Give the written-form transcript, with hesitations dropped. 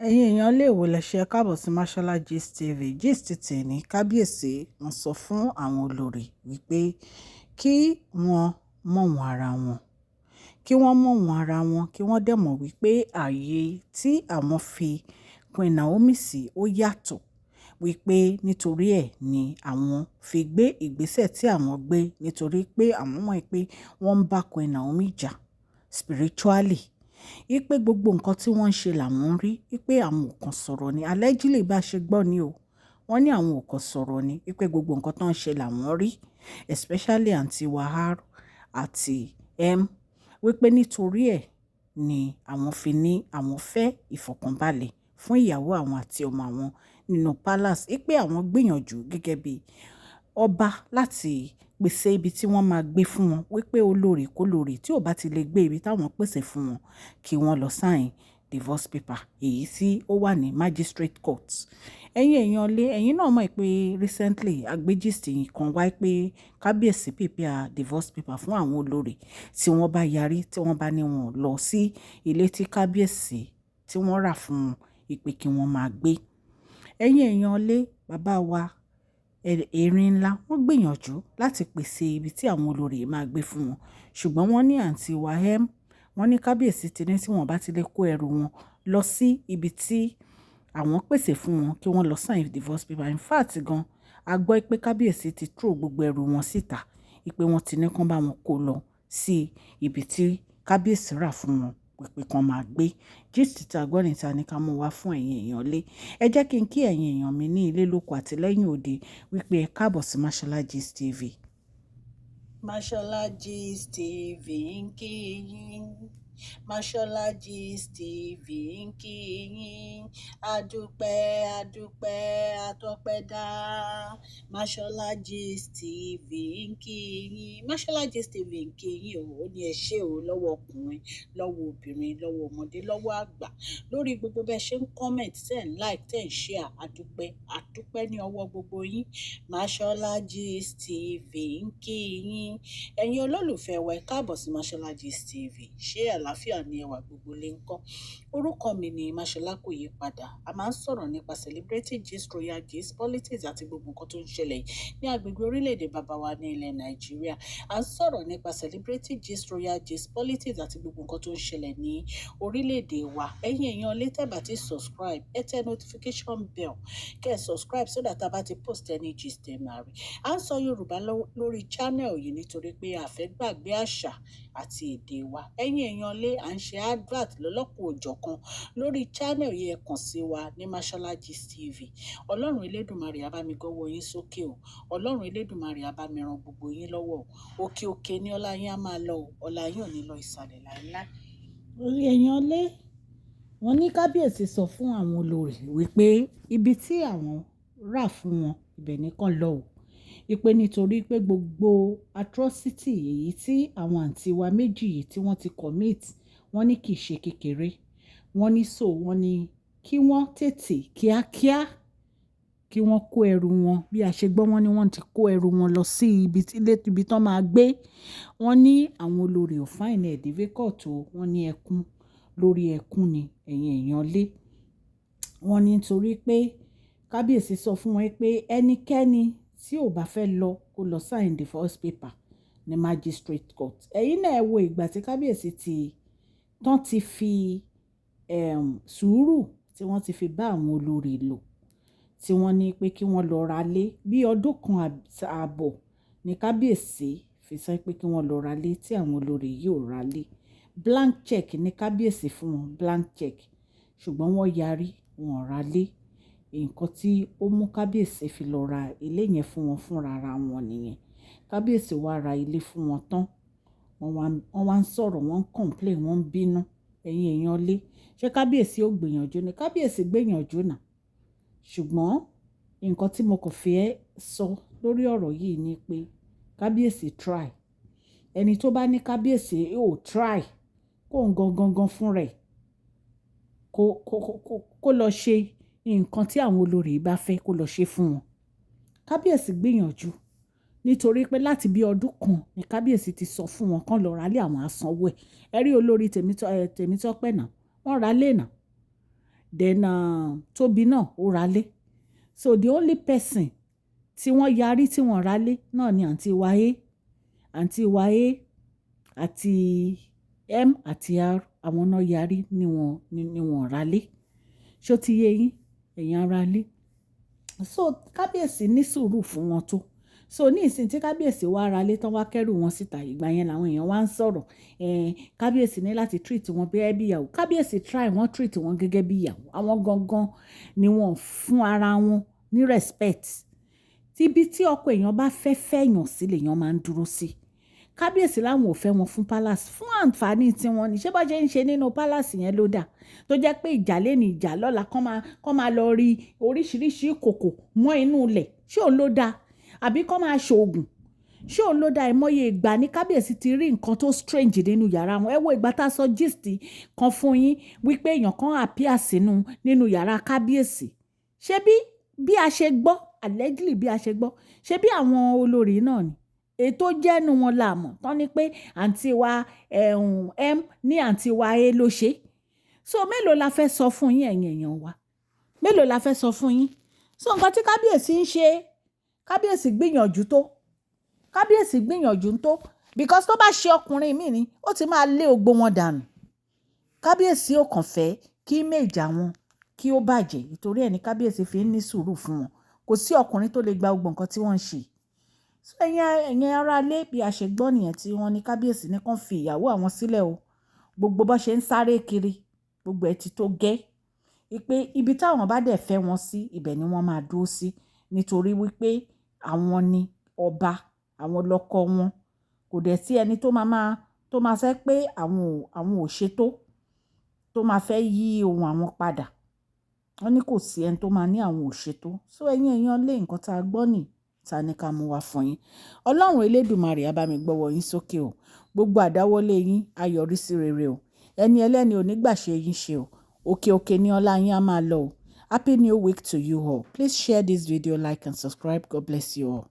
Ẹ̀yin èèyàn lè wò lẹ́sẹ̀ káàbọ̀ sí Mashola Gist TV. Gist tèmi kábíyèsí wọ́n sọ fún àwọn olórí wípé kí wọ́n mọ̀ wọ́n ara wọn, kí wọ́n mọ̀ wọ́n ara wọn, kí wọ́n dẹ̀ mọ̀ wípé ààyè tí àwọn fi Queen Naomi sí ó yàtọ̀, wípé nítorí ẹ̀ ni àwọn fi gbé ìgbésẹ̀ tí àwọn gbé, nítorí pé àwọn mọ̀ pé wọ́n ń bá Queen Naomi jà spiritually. Wípé gbogbo nǹkan tí wọ́n ń ṣe làwọn ń rí, wípé àwọn ò kàn sọ̀rọ̀ ni, allegedly bá ṣe gbọ́ ni o. Wọ́n ní àwọn ò kàn sọ̀rọ̀ ni, wípé gbogbo nǹkan tó ń ṣe làwọn rí, especially àǹtí Wahab àti wípé nítorí ẹ̀ ni àwọn fi ní àwọn fẹ́ ìfọ̀kànbalẹ̀ fún ìyàwó àwọn àti ọmọ àwọn nínú palace, wípé àwọn gbìyànjú gẹ́gẹ́ bí ọba láti pèsè ibi tí wọ́n máa gbé fún wọn, wípé olórí kó lórí tí ò bá ti lè gbé ibi táwọn pèsè fún wọn kí wọ́n lọ sign divorce paper èyí tí ó wà ní magistrate court. Ẹ̀yin èèyàn lé, ẹ̀yin náà mọ̀ pé recently agbégist kan wá pé kábíyèsí prepare divorce paper fún àwọn olórí tí wọ́n bá yarí, tí wọ́n bá ní wọn lọ sí ilé tí kábíyèsí tí wọ́n rà fún wọn ìpè kí wọ́n máa gbé. Ẹ̀yin èèyàn lé, bàbá wa erin ńlá wọ́n gbìyànjú láti pèsè ibi tí àwọn olórí máa gbé fún wọn, ṣùgbọ́n wọ́n ní àǹtí Wahab, wọ́n ní kábíyèsí ti ní tí wọ́n bá ti lè kó ẹrù wọn lọ sí ibi tí àwọn pèsè fún wọn kí wọ́n lọ sign divorce paper. In fact gan, a gbọ́ pé kábíyèsí ti throw gbogbo ẹrù wọn síta, ìpè wọn ti ní kán bá wọn kó lọ sí ibi tí kábíyèsí rà fún wọn pé kán máa gbé. Gist tí a gbọ́ níta ní ká mú wá fún ẹ̀yin èèyàn lé. Ẹ jẹ́ kí n kí ẹ̀yin èèyàn mi ní ilé lóko àti lẹ́yìn òde wípé ẹ káàbọ̀ sí Mashola Gist TV. Mashola Gist TV ń kí yín. Mashola Gist TV ń kí yín. Adúpẹ́, adúpẹ́, atọ́pẹ́dá. Mashola Gist TV ń kí yín. Mashola Gist TV ń kí yín o. Ó ní ẹ ṣé o, lọ́wọ́ ọkùnrin, lọ́wọ́ obìnrin, lọ́wọ́ ọmọdé, lọ́wọ́ àgbà, lórí gbogbo bẹ́ẹ̀ ṣe ń comment, tẹ́ ń like, tẹ́ ń share. Adúpẹ́, adúpẹ́ ní ọwọ́ gbogbo yín. Mashola Gist TV ń kí yín. Ẹ̀yin olólùfẹ́ wa, ẹ káàbọ̀ sí Mashola Gist TV. Ṣé àlàáfíà ni ẹwà gbogbo lè ń kọ́? Orúkọ mi ni Mashola kò yí padà. A máa ń sọ̀rọ̀ nípa celebrity gist, royal gist, politics àti gbogbo nǹkan tó ń ṣẹlẹ̀ ní agbègbè orílẹ̀-èdè bàbá wa ní ilẹ̀ Nàìjíríà. A ń sọ̀rọ̀ nípa celebrity gist, royal gist, politics àti gbogbo nǹkan tó ń ṣẹlẹ̀ ní orílẹ̀-èdè wa. Ẹ̀yin èèyàn lè tẹ́ bá ti subscribe, ẹ tẹ notification bell kẹ́ ẹ subscribe so that a bá ti post any gist ẹ máa rí. A ń sọ Yorùbá lórí channel yìí nítorí pé a fẹ́ gbàgbé àṣà àti èdè wa. Ẹ̀yin èèyàn lé, à ń ṣe advert lọ́lọ́kùn òjọ̀kan lórí channel yìí, ẹ kàn sí wa ní Mashola Gist TV. Ọlọ́run Elédùmarè á bá mi gọ́wọ́ yín sókè o. Ọlọ́run Elédùmarè á bá mi ran gbogbo yín lọ́wọ́ o. Òkè òkè ni ọlá yín á máa lọ o. Ọlá yín ò ní lọ ìsàlẹ̀ láéláé. Orí èèyàn lé, wọ́n ní kábíyèsí sọ fún àwọn olórí wípé ibi tí àwọn rà fún wọn ibẹ̀ nìkan lọ o. Ìpè nítorí pé gbogbo atrocity èyí tí àwọn àǹtí wa méjì yìí tí wọ́n ti commit, wọ́n ní kì í ṣe kékeré. Wọ́n ní wọ́n ní kí wọ́n tètè kíákíá kí wọ́n kó ẹrù wọn. Bí a ṣe gbọ́, wọ́n ní wọ́n ti kó ẹrù wọn lọ sí ibi tán máa gbé. Wọ́n ní àwọn olórí ò fáìní ẹ̀ difficult o. Wọ́n ní ẹkún lórí ẹkún ni, ẹ̀yin èèyàn lé. Wọ́n ní nítorí pé kábíyèsí sọ fún wọn pé ẹnikẹ́ni tí ò bá fẹ́ lọ kó lọ sign divorce paper ní magistrate court. Ẹ̀yin náà ẹ wo ìgbà tí kábíyèsí tán ti fi sùúrù tí wọ́n ti fi bá àwọn olórí lò, tí wọ́n ní pé kí wọ́n lọ ra lé. Bí ọdún kan ààbọ̀ ní kábíyèsí fi sọ pé kí wọ́n lọ ra lé tí àwọn olórí yóò ra lé. Blank check ní kábíyèsí fún wọn, blank check. Ṣùgbọ́n wọ́n yarí, wọn ra lé. Nǹkan tí ó mú kábíyèsí fi lọ ra ilé yẹn fún wọn fúnra ara wọn nìyẹn. Kábíyèsí wá ra ilé fún wọn tán. Wọ́n wá ń sọ̀rọ̀, wọ́n ń complain, wọ́n ń bínú. Ẹ̀yin èèyàn lé, ṣé kábíyèsí ó gbìyànjú ni? Kábíyèsí gbìyànjú náà. Ṣùgbọ́n nǹkan tí mo kàn fẹ́ sọ lórí ọ̀rọ̀ yìí ni pé kábíyèsí try. Ẹni tó bá ní kábíyèsí ò try, kó ń gangan fún rẹ̀ kó lọ ṣe nǹkan tí àwọn olórí bá fẹ́ kó lọ ṣe fún wọn. Kábíyèsí gbìyànjú nítorí pé láti bí ọdún kan ni kábíyèsí ti sọ fún wọn kán lọ ra lé àwọn asanwó ẹ̀. Ẹ rí olórí Tèmítọ́pẹ́ náà, wọ́n ra lé náà. then Tóbi náà ó ralé. So the only person tí wọ́n yarí tí wọ́n ralé náà ni àǹtí wa A àti M àti R, àwọn náà yarí ni wọ́n ralé. Ṣó ti yé yín ẹ̀yin ará ilé? So kábíyèsí ní sùúrù fún wọn tó. So ní ìsìn tí kábíyèsí wá ralé tán wá kẹ́rù wọn síta, ìgbà yẹn làwọn èèyàn wá ń sọ̀rọ̀ kábíyèsí ní láti treat wọn gẹ́gẹ́ bí ìyàwó. Kábíyèsí try wọ́n treat wọn gẹ́gẹ́ bí ìyàwó. Àwọn gangan ni wọ́n fún ara wọn ní respect. Tíbi tí ọkọ èèyàn bá fẹ́ fẹ́yàn sí lèèyàn máa ń dúró sí. Kábíyèsí láwọn ò fẹ́ wọn fún palace fún àǹfààní tiwọn ni. Ṣé bá ṣe ń ṣe nínú palace yẹn ló dà? Tó jẹ́ pé ìjà lé ní ìjà lọ́la kán máa lọ rí oríṣiríṣi ìkòkò mọ́ inú ilẹ̀. Ṣé òun ló dà? Àbí kán máa ṣoògùn? Ṣé òun ló dà? Ìmọye ìgbà ní kábíyèsí ti rí nǹkan tó strange nínú yàrá wọn. Ẹ wo ìgbà tá a sọ gist kan fún yín wípé èèyàn kan appear nínú yàrá kábíyèsí. Ṣé bí a ṣe gbọ́, allegedly bí a ṣe gbọ́, ṣé bí àwọn olórí náà ni? Ètò jẹ́nu wọn la mọ̀ tán ni pé àǹtí wa M ní àǹtí wa A ló ṣe. So mélòó la fẹ́ sọ fún yín ẹ̀yin èèyàn wa? Mélòó la fẹ́ sọ fún yín? So nǹkan tí kábíyèsí ń ṣe, kábíyèsí gbìyànjú tó. Kábíyèsí gbìyànjú tó. Because tó bá ṣe ọkùnrin mi ni, ó ti máa lé ogbó wọn dànù. Kábíyèsí ò kàn fẹ́ kí image àwọn kí ó bàjẹ́. Nítorí ẹ̀ ni kábíyèsí fi ń ní sùúrù fún wọn. Kò sí ọkùnrin tó lè gba gbogbo nǹkan tí wọ́n ń ṣe. So ẹ̀yin ará ilé bí a ṣe gbọ́ nìyẹn tí wọ́n ní kábíyèsí ní kàn fi ìyàwó àwọn sílẹ̀ o. Gbogbo bó ṣe ń sáré kiri, gbogbo ẹ̀ ti tó gẹ́. Wípé ibi táwọn bá dẹ̀ fẹ́ wọn sí, ibẹ̀ ni wọ́n máa dúró sí. Nítorí wípé àwọn ni ọba, àwọn lọ́kọ wọn. Kò dẹ̀ sí ẹni tó máa sẹ́ pé àwọn ò ṣe tó máa fẹ́ yí ohun àwọn padà. Wọ́n ní kò sí ẹni tó máa ní àwọn ò ṣe tó. So ẹ̀yin èèyàn lé nǹkan tá a gbọ́ nì ta ní ká mú wá fún yín. Ọlọ́run Elédùmarè á bá mi gbọ́wọ́ yín sókè o. Gbogbo àdáwọ́lé yín á yọrí sí rere o. Ẹni ẹlẹ́ni ò ní gbà ṣe yín ṣe o. Òkè òkè ni ọlá yín á máa lọ o. Happy New Week to you all. Please share this video, like and subscribe. God bless you all.